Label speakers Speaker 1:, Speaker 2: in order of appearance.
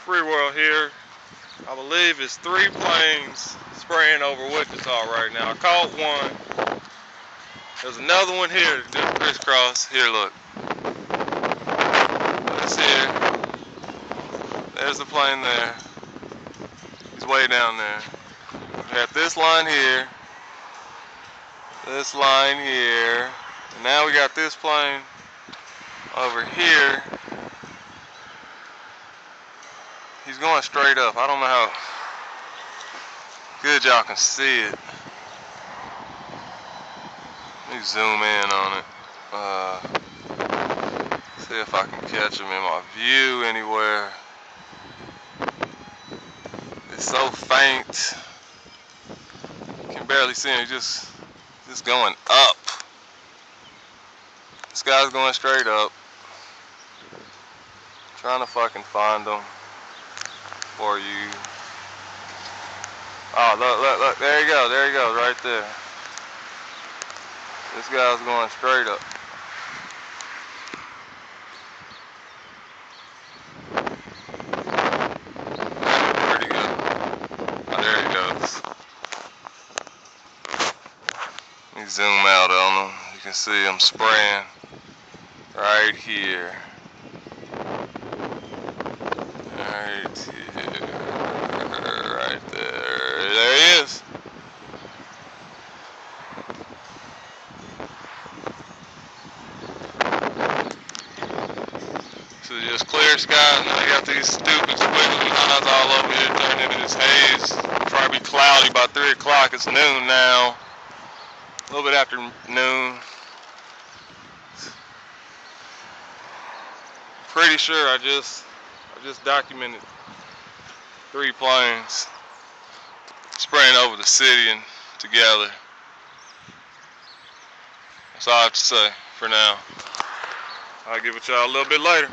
Speaker 1: free world here. I believe it's 3 planes spraying over Wichita right now. I caught one. There's another one here, just crisscross. Here, look. It's here. There's the plane there. He's way down there. We got this line here. This line here. And now we got this plane over here. He's going straight up. I don't know how good y'all can see it. Let me zoom in on it. See if I can catch him in my view anywhere. It's so faint. You can barely see him. He's just going up. This guy's going straight up. Trying to fucking find him for you. Oh, look, there you go, right there. This guy's going straight up. Pretty good. Oh, there he goes. Let me zoom out on him. You can see him spraying right here. Right here. Right there. There he is. So just clear skies, and I got these stupid squiggly lines all over here turning into this haze. Probably be cloudy by 3 o'clock. It's noon now. A little bit after noon. Pretty sure I just documented 3 planes spraying over the city and together. That's all I have to say for now. I'll give it to y'all a little bit later.